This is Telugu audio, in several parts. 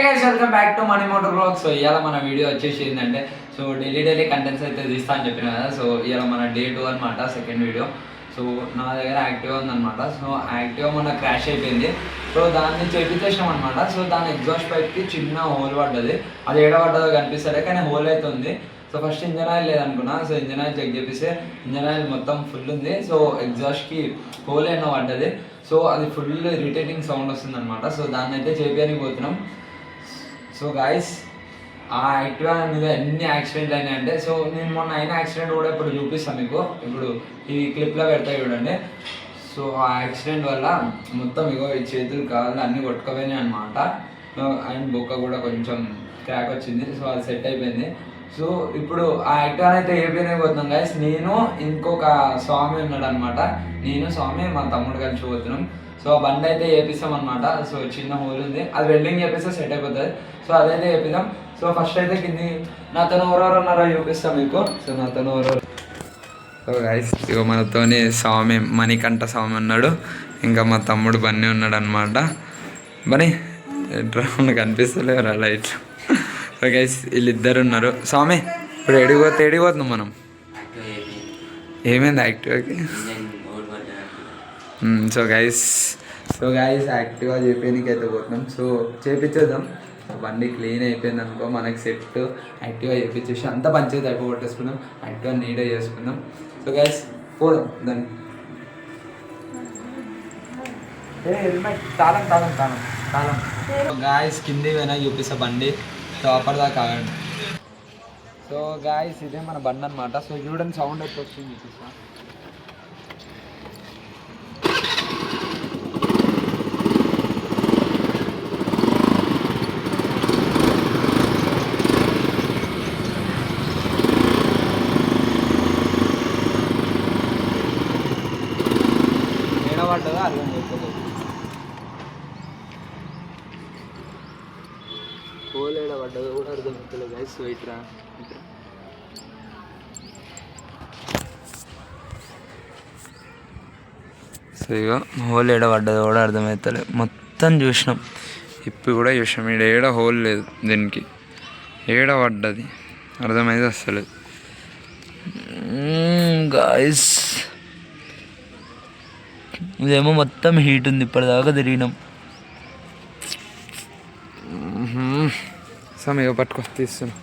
Guys welcome back to money motor blogs. So ఇవాళ మన వీడియో వచ్చేసి ఏంటంటే సో డైలీ కంటెంట్స్ అయితే తీస్తా అని చెప్పిన కదా. సో ఇవాళ మన డే 2 అనమాట, సెకండ్ వీడియో. సో నా దగ్గర యాక్టివా ఉందన్నమాట. సో యాక్టివా మొన్న క్రాష్ అయిపోయింది. సో దాన్ని చేపించేసాం అనమాట. సో దాని ఎగ్జాస్ట్ పైప్కి చిన్న హోల్ పడ్డది. అది ఏడ పడ్డదో కనిపిస్తుంది కానీ హోల్ అయితే ఉంది. సో ఫస్ట్ ఇంజన్ ఆయిల్ లేదనుకున్నా. సో ఇంజన్ ఆయిల్ చెక్ చేపిస్తే ఇంజన్ ఆయిల్ మొత్తం ఫుల్ ఉంది. సో ఎగ్జాస్ట్కి హోల్ అయినా పడ్డది. సో అది ఫుల్ ఇరిటేటింగ్ సౌండ్ వస్తుంది అనమాట. సో దాన్ని అయితే చేపించడానికి పోతున్నాం. సో గాయస్ ఆ యాక్టివా మీద ఎన్ని యాక్సిడెంట్ అయినాయంటే, సో నేను మొన్న అయిన యాక్సిడెంట్ కూడా ఇప్పుడు చూపిస్తాను మీకు. ఇప్పుడు ఈ క్లిప్లో పెడతాయి చూడండి. సో ఆ యాక్సిడెంట్ వల్ల మొత్తం ఇగో ఈ చేతులు కాళ్ళు అన్నీ కొట్టుకుపోయినాయి అనమాట. అండ్ బొక్క కూడా కొంచెం క్రాక్ వచ్చింది. సో అది సెట్ అయిపోయింది. సో ఇప్పుడు ఆ యాక్టివా అయితే ఏపీనే పోతున్నాం గాయస్. నేను ఇంకొక స్వామి ఉన్నాడు అనమాట. నేను స్వామి మా తమ్ముడు కలిసి పోతున్నాం. సో ఆ బండి అయితే వేపిస్తాం అనమాట. సో చిన్న హోల్ ఉంది, అది వెల్డింగ్ చేపిస్తే సెట్ అయిపోతుంది. సో అదైతే వేపిద్దాం. సో ఫస్ట్ అయితే కింది నాతో ఎవరెవరు ఉన్నారో చూపిస్తాం మీకు. సో నాతో ఎవరెవరు. సో గైస్ ఇగో మనతోని స్వామి మణికంఠ స్వామి ఉన్నాడు, ఇంకా మా తమ్ముడు బన్నీ ఉన్నాడు అనమాట. బన్నీ ఎట్లా కనిపిస్తలేరు ఆ లైట్. సో గైస్ వీళ్ళిద్దరు ఉన్నారు. స్వామి ఇప్పుడు ఎడిగిపోతున్నాం మనం. ఏమైంది యాక్టివాకి? సో గైస్ యాక్టివా చేపించడానికి అయితే పోతున్నాం. సో చేపించేద్దాం. బండి క్లీన్ అయిపోయింది అనుకో, మనకి సెట్ యాక్టివా చేపించేసి అంతా పంచేది అయిపోగొట్టేసుకుందాం. యాక్టివా నీట్గా చేసుకుందాం. సో గైస్ పోదాం దాన్ని. హెల్మెట్ తాళం గాయస్ కింది పోయినా చూపిస్తా బండి. సో అప్పటిదాకా ఆగండి. సో గాయస్ ఇదే మన బండి అనమాట. సో చూడండి సౌండ్ ఎప్పుడు వస్తుంది చూపిస్తా. పడ్డదా అర్థం అవుతుంది. హోల్ ఏడ పడ్డదో కూడా అర్థం అవుతుంది గైస్. వెయిట్రా సో ఇక హోల్ ఏడ పడ్డదో కూడా అర్థమవుతుంది. మొత్తం చూసినాం, ఇప్పుడు కూడా చూసినాం. ఈడ ఏడ హోల్ లేదు, దీనికి ఏడ పడ్డది అర్థమైతే అసలు గాయస్. ఇదేమో మొత్తం హీట్ ఉంది, ఇప్పటిదాకా తిరిగినాం. సమయ పట్టుకో తీస్తున్నా.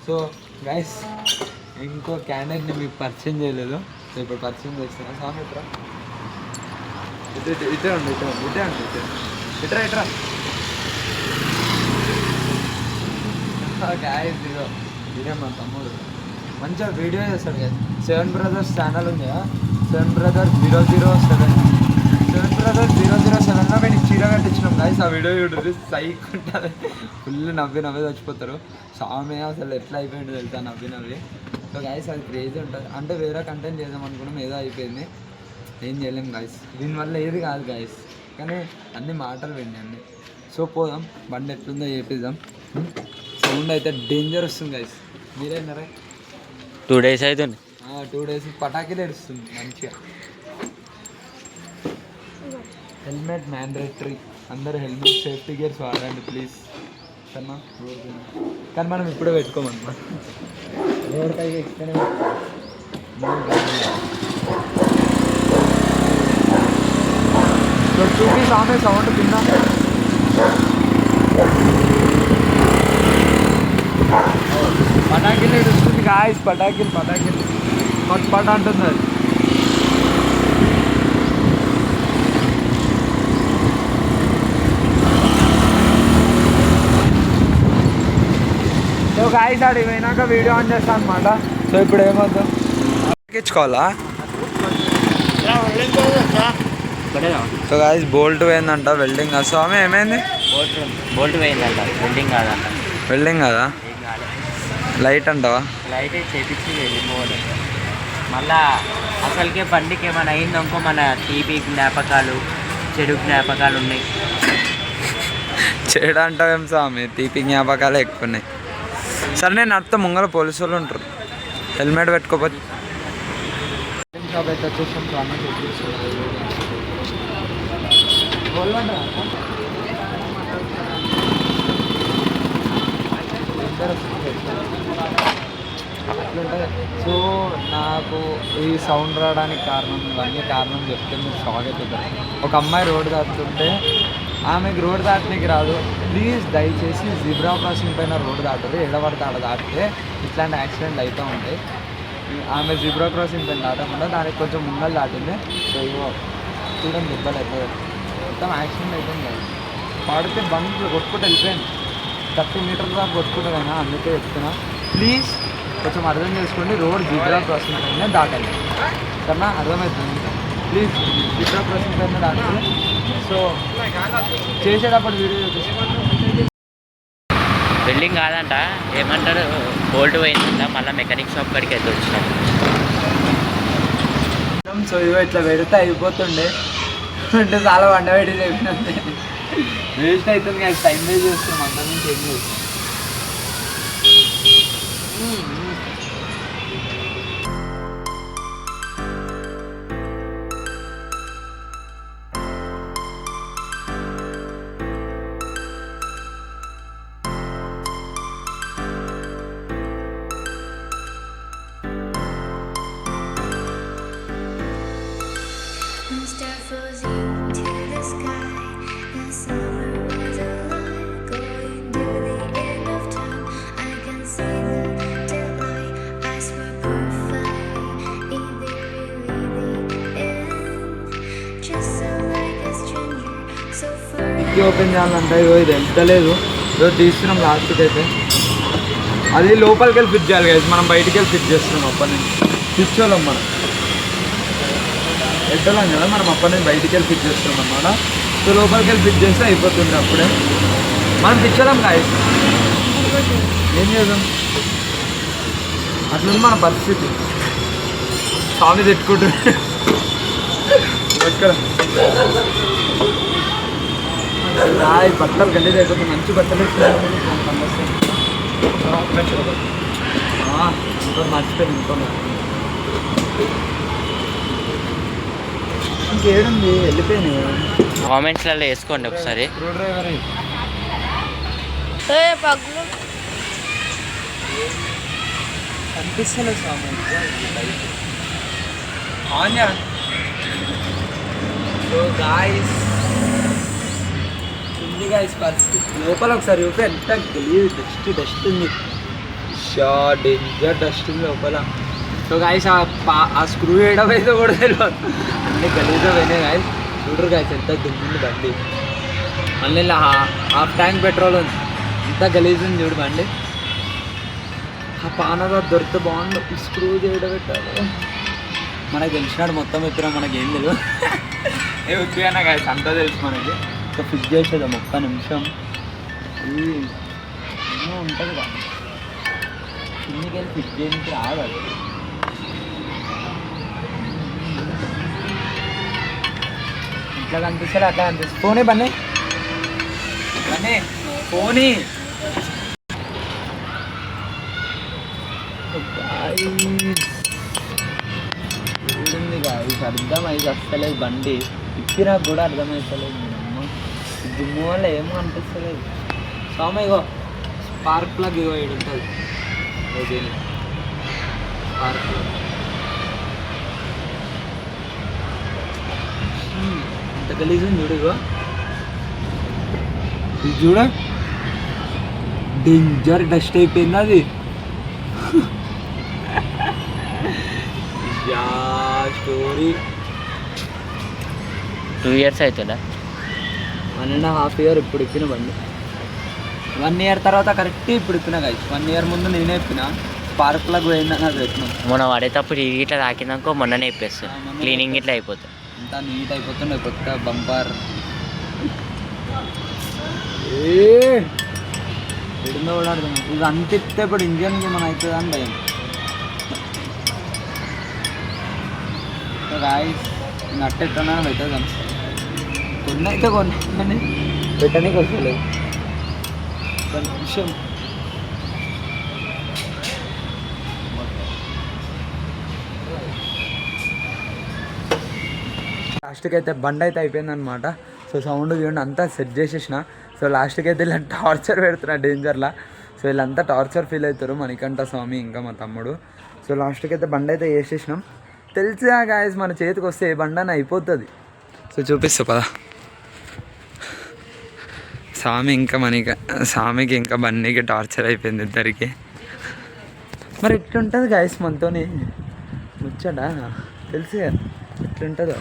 సో గైస్ ఇంకో క్యాండిడేట్ని మీకు పరిచయం చేయలేదు. సో ఇప్పుడు పరిచయం చేస్తున్నా. స్వామి ఇట్రా గాయస్ ఇదే మా తమ్ముడు, మంచిగా వీడియో చేస్తాడు కదా. 7 Brothers ఛానల్ ఉంది కదా, 7 Brothers 007లో మేము చీర కట్టించినాం గాయస్. ఆ వీడియో చూడండి, సైక్ ఉంటుంది. ఫుల్ నవ్వి చచ్చిపోతారు. స్వామి అసలు ఎట్లా అయిపోయింది తెలుసా నవ్వి. సో గాయస్ అది క్రేజీ ఉంటుంది. అంటే వేరే కంటెంట్ చేద్దాం అనుకున్నాం, ఏదో అయిపోయింది, ఏం చేయలేం గాయస్. దీనివల్ల ఏది కాదు గాయస్, కానీ అన్ని మాటలు వినండి. సో పోదాం, బండి ఎట్లుందో చేపిద్దాం. సౌండ్ అయితే డేంజర్ వస్తుంది గాయస్. మీరేన్నారా? 2 days అవుతుంది. 2 days పటాకీలు ఏడుస్తుంది మంచిగా. హెల్మెట్ మ్యాండేటరీ, అందరూ హెల్మెట్ సేఫ్టీ గేర్స్ వాడండి ప్లీజ్. కన్నా కానీ మనం ఇప్పుడే పెట్టుకోమన్నమాట. ఎవరికైనా ఎక్స్ప్లెయిన్ చూపి సామే సౌండ్ కింద. పటాకీలు ఏడుస్తుంది గాయస్. పటాకీలు పట్ అంటుంది అది. సో గాయస్ ఆడి పోయినాక వీడియో ఆన్ చేస్తాను అనమాట. సో ఇప్పుడు ఏమవుతాం ఎక్కించుకోవాలా? సో గాయస్ బోల్ట్ పోయిందంట, వెల్డింగ్. స్వామి ఏమైంది? బోల్ట్ పోయిందంట, వెల్డింగ్ కదా. లైట్ అంటావా? లైట్ చేపించి వెళ్ళిపోవాలి. మళ్ళా అసలుకే బండికి ఏమైనా అయిందనుకో మన తీపి జ్ఞాపకాలు, చెడు జ్ఞాపకాలు ఉన్నాయి. చెడు అంటావేం స్వామి, తీపి జ్ఞాపకాలు ఎక్కువ ఉన్నాయి. సరే నేను అర్థం ముంగల పోలీసు వాళ్ళు ఉంటారు, హెల్మెట్ పెట్టుకోపోతే. షాప్ అయితే వచ్చేసాం. అట్లుంటుంది. సో నాకు ఈ సౌండ్ రావడానికి కారణం ఇవన్నీ కారణం చెప్తే మీరు షాక్ అవుతుంది. ఒక అమ్మాయి రోడ్డు దాటుతుంటే ఆమెకు రోడ్డు దాటడానికి రాదు. ప్లీజ్ దయచేసి జిబ్రా క్రాసింగ్ పైన రోడ్డు దాటరు. ఎడబడితే ఆడ దాటితే ఇట్లాంటి యాక్సిడెంట్లు అవుతూ ఉంటాయి. ఆమె జిబ్రా క్రాసింగ్ పైన దాటకుండా దానికి కొంచెం ముందర దాటింది. సో ఇవో చూడండి దెబ్బలు అవుతుంది. మొత్తం యాక్సిడెంట్ అవుతుంది కదా. పడితే బండ్లు కొట్టుకుంటూ వెళ్ళిపోయింది. 30 మీటర్ల దాకా కొట్టుకుంటుందైనా. అందుకే చెప్తున్నా ప్లీజ్ కొంచెం అర్థం చేసుకోండి. రోడ్ జిబ్రా క్రాసింగ్ పైన దాటాలి కన్నా అర్థమవుతుంది. ప్లీజ్ జిబ్రా క్రాసింగ్ పైన దాటాలి. సో చేసేటప్పుడు వీడియో చూపిస్తాను. బిల్డింగ్ కాదంట, ఏమంటారు బోల్ట్ పోయిందంట. మళ్ళీ మెకానిక్ షాప్ కాడికి అయితే వచ్చినాం. సో ఇవో ఇట్లా పెడితే అయిపోతుండే అంటే చాలా వండబెట్టి చెప్పినంతే వేస్ట్ అవుతుంది కదా. టైం వేస్ట్ చేస్తున్నాం అందరి నుంచి ఏం లేదు. Star flows into the sky. The summer was alive, going to the end of time. I can see the daylight. I swear perfect. In the really the end. Just so like a stranger, so far. Open చేయాలంటే ఇగో ఇది వెళ్తలేదు. ఇదో తీస్తున్నాం లాస్ట్కి అయితే. అది లోపలికి వెళ్ళి ఫిట్ చేయాలి కదా. మనం బయటికి వెళ్ళి ఫిట్ చేస్తున్నాం. అప్పటి నుంచి ఫిట్ చేయాలి మనం ఎట్టలేం కదా. మనం అప్పటి నుంచి బయటికి వెళ్ళి ఫిట్ చేస్తున్నాం అన్నమాట. సో లోపలికి వెళ్ళి ఫిట్ చేస్తే అయిపోతుంది. అప్పుడే మనం పిచ్చలేం కాయ ఏం చేద్దాం. అట్లుంది మన పరిస్థితి. స్వామి తెచ్చుకుంటుంది బట్టలు గల్లీది అయిపోతుంది. మంచి బట్టలు మర్చిపోయింది. ఇంకేడుంది వెళ్ళిపోయింది. కామెంట్స్లలో వేసుకోండి ఒకసారి. స్క్రూ డ్రైవర్ కనిపిస్తలేదు స్వామి. సో గాయస్ ఉంది గాయస్ పరిస్థితి. లోపల ఒకసారి చూస్తే ఎంత గలీజ్ డస్ట్ ఉంది. డేంజర్ డస్ట్ ఉంది లోపల. సో గాయస్ ఆ స్క్రూ వేయడం అయితే కూడా తెలియదు. అన్నీ గలీజ్గా పోయినాయి గాయస్. చూడరు గాయస్ ఎంత దుమ్ముంది బండి. మళ్ళీ హాఫ్ ట్యాంక్ పెట్రోల్ ఉంది. ఎంత గలీజ్ ఉంది చూడు బండి. ఆ పానగా దొరికితే బాగుండు. స్క్రూ చేయడం పెట్టాలి. మనకు తెలిసినాడు మొత్తం ఎత్తురా. మనకేం తెలియదు. ఏ ఉత్తిగానే గాయస్ అంతా తెలుసు మనకి. సో ఫిట్ చేసేద్దాం ఒక్క నిమిషం. ఏమో ఉంటుంది కదా కిందికి వెళ్ళి ఫిట్ చేయడానికి రాదు. అది ఇట్లా కనిపిస్తుంది అట్లా కనిపిస్తుంది. ఫోనే బన్నీ బన్నీ ఫోనీ చూడండి గాయస్. అర్థమైంది వస్తలేదు బండి. ఇప్పినా కూడా అర్థమవుతలేదు. అమ్మ దుమ్ము వల్ల ఏమో అనిపిస్తలేదు. స్వామి ఇగో స్పార్క్ ప్లగ్ ఇగో ఇక్కడ ఉంటుంది. స్పార్క్ ప్లగ్ ఎంత గలీజ్ ఉంది చూడు. ఇగో ఇది చూడ డేంజర్ డస్ట్ అయిపోయింది అది. స్టోరీ 2 years అవుతుందా? 1.5 year ఇప్పుడు ఇప్పిన బండి. 1 year తర్వాత కరెక్ట్ ఇప్పుడు ఇప్పిన గాయస్. 1 year ముందు నేనే ఇప్పిన. స్పార్క్ ప్లగ్ పోయిందని అది పెట్టినాం. మొన్న పడేటప్పుడు ఇట్లా తాకినాకో మొన్ననే ఇప్పేస్తాం. క్లీనింగ్ ఇట్లా అయిపోతుంది. అంతా నీట్ అయిపోతుండే. కొత్త బంపర్ ఎడుందో కూడా అర్థం. ఇది అంత ఇప్పితే ఇప్పుడు ఇంజన్కి మనం అవుతుందా అని భయం. గాయస్ నట్టు ఎట్టున్నా పెట్టేద్దాం. కొన్ని అయితే కొన్ని కానీ పెట్టడానికి వస్తలేదు. ఒక నిమిషం. లాస్ట్కి అయితే బండి అయితే అయిపోయిందనమాట. సో సౌండ్ చూడండి అంతా సెట్ చేసేసిన. సో లాస్ట్కి అయితే ఇలా టార్చర్ పెడుతున్నా డేంజర్లా. సో వీళ్ళంతా టార్చర్ ఫీల్ అవుతారు, మణికంఠ స్వామి ఇంకా మా తమ్ముడు. సో లాస్ట్కి అయితే బండి అయితే వేసేసినాం. తెలుసా గాయస్ మన చేతికి వస్తే ఏ బండి అని అయిపోతుంది. సో చూపిస్తా పదా. స్వామికి ఇంకా బండికి టార్చర్ అయిపోయింది ఇద్దరికి. మరి ఎట్లుంటుంది గాయస్ మనతోని ముచ్చడా తెలుసు కదా ఎట్లుంటుందో.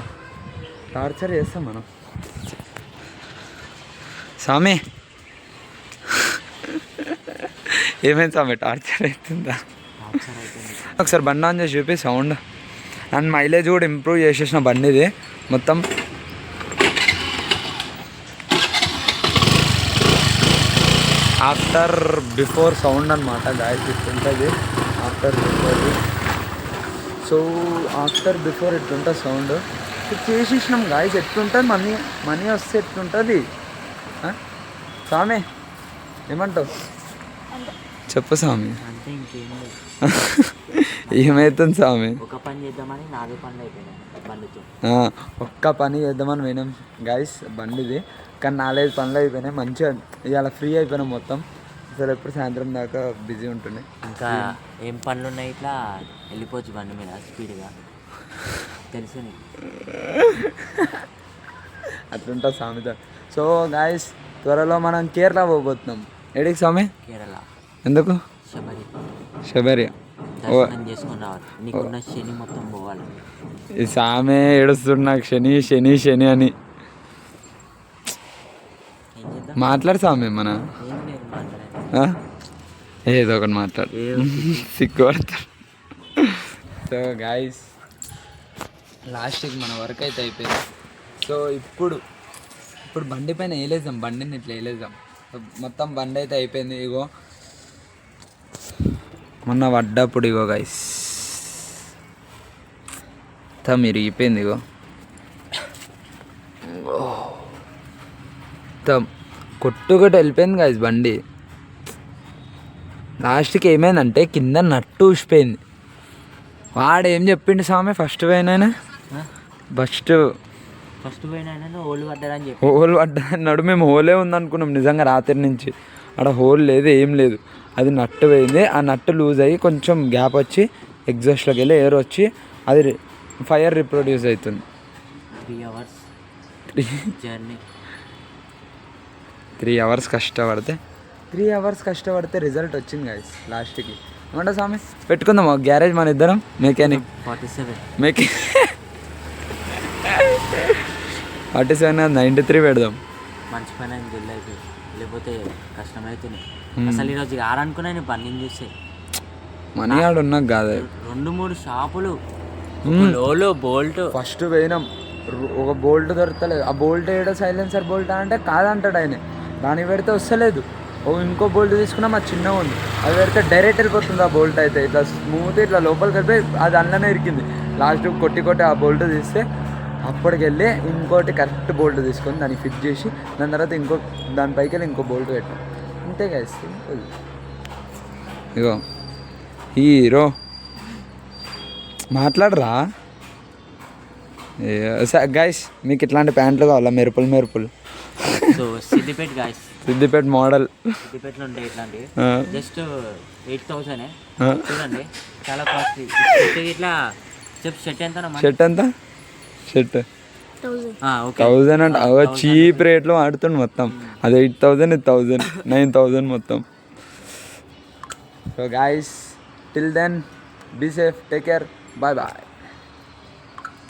టార్చర్ చేస్తాం మనం. స్వామి ఏమైంది స్వామి, టార్చర్ అవుతుందా? ఒకసారి బండి ఆన్ చేసి చూపి సౌండ్. అండ్ మైలేజ్ కూడా ఇంప్రూవ్ చేసేసిన బండిది మొత్తం. ఆఫ్టర్ బిఫోర్ సౌండ్ అనమాట గాయస్ ఇట్లుంటుంది. After before, so after before ఎట్లుంటుంది సౌండ్. చేసేసినాం గాయస్. ఎట్లుంటుంది మనీ వస్తే ఎట్లుంటుంది స్వామి? ఏమంటావు చెప్పు స్వామి. అంటే ఇంకేం లేదు, ఏమవుతుంది స్వామి? ఒక పని చేద్దామని 4 పనులు అయిపోయినాయి బండితో. ఒక్క పని చేద్దామని పోయినాం గాయస్ బండిది, కానీ 4-5 పనులు అయిపోయినాయి. మంచిగా ఇవాళ ఫ్రీ అయిపోయినాం మొత్తం. అసలు ఎప్పుడు సాయంత్రం దాకా బిజీ ఉంటుండే. ఇంకా ఏం పనులు ఉన్నాయి, ఇట్లా వెళ్ళిపోవచ్చు బండి మీద స్పీడ్గా, తెలుసు నీకు. అట్లుంటుంది స్వామితో. సో గాయస్ త్వరలో మనం కేరళ పోబోతున్నాం. ఏడికి స్వామి? కేరళ. ఎందుకు? శబరి దర్శనం చేసుకొని రావాలి. నీకున్న శని మొత్తం పోవాలి. ఈ సామె ఏడుస్తున్నా శని శని శని అని. ఏం చేద్దాం? మాట్లాడు స్వామి మన ఏం లేదు మాట్లాడాలి. ఏదో ఒకటి మాట్లాడు, సిగ్గుపడతాడు. సో గాయస్ లాస్ట్కి మన వర్క్ అయితే అయిపోయింది. సో ఇప్పుడు బండి పైన వేలేద్దాం, బండిని ఇట్లా వేలేద్దాం. మొత్తం బండి అయితే అయిపోయింది. ఇగో మొన్న పడ్డప్పుడు ఇగో గైస్ మొత్తం ఇరిగిపోయింది. ఇగో మొత్తం కొట్టుకొట్టి వెళ్ళిపోయింది గైస్ బండి. లాస్ట్కి ఏమైందంటే కింద నట్టు ఊసిపోయింది. వాడు ఏం చెప్పిండు స్వామి ఫస్ట్ పోయినా ఫస్ట్ పోయినా ఓళ్ళు పడ్డారని చెప్పి. హోల్ పడ్డాడు. మేము హోలే ఉందనుకున్నాం నిజంగా రాత్రి నుంచి. అక్కడ హోల్ లేదు, ఏం లేదు. అది నట్టు పోయింది. ఆ నట్టు లూజ్ అయ్యి కొంచెం గ్యాప్ వచ్చి ఎగ్జాస్ట్లోకి వెళ్ళి ఎయిర్ వచ్చి అది ఫైర్ రిప్రొడ్యూస్ అవుతుంది. 3 hours జర్నీ. 3 hours కష్టపడితే రిజల్ట్ వచ్చింది గైస్ లాస్ట్కి. ఏమంటా స్వామి పెట్టుకుందాం ఒక గ్యారేజ్ మన ఇద్దరం, మెకానిక్ 47 93 పెడదాం. మంచి పని అని జల్లి అయిపోయి, లేకపోతే కష్టమవుతుంది. అసలు ఈరోజు ఆరనుకున్నా నేను బండిని చూస్తే మనీ ఆడు ఉన్నాక కాదు 2-3 షాపులు, లోలో బోల్ట్. ఫస్ట్ పోయినాం, ఒక బోల్ట్ దొరకలేదు. ఆ బోల్ట్ ఏడో సైలెన్సర్ బోల్ట్ అంటే కాదంటాడు ఆయన. దాన్ని పెడితే వస్తలేదు. ఇంకో బోల్ట్ తీసుకున్నాం, అది చిన్నగా ఉంది. అది పెడితే డైరెక్ట్ వెళ్ళిపోతుంది. ఆ బోల్ట్ అయితే ఇట్లా స్మూత్ ఇట్లా లోపలికి వెళ్ళిపోయి అది అందులోనే ఇరికింది. లాస్ట్ కొట్టి ఆ బోల్ట్ తీస్తే అప్పటికి వెళ్ళి ఇంకోటి కరెక్ట్ బోల్ట్ తీసుకొని దాన్ని ఫిట్ చేసి దాని తర్వాత దానిపైకి వెళ్ళి ఇంకో బోల్ట్ పెట్టాం. అంతే గైస్, సింపుల్. ఇగో హీరో మాట్లాడరా గైస్. మీకు ఇట్లాంటి ప్యాంట్లు కావాలా? మెరుపులు so Siddipet guys, Siddipet model. సిద్దిపేటలో ఉంటాయి ఇట్లాంటివి. జస్ట్ 8,000 చూడండి, చాలా కాస్ట్లీ. ఇట్లా చెప్పు షర్ట్ ఎంత? షర్ట్ 1000 అంటే చీప్ రేట్లో ఆడుతుండు మొత్తం. అది 8,000, ఇది 1000, 9,000 మొత్తం. So guys till then be safe, take care, bye bye.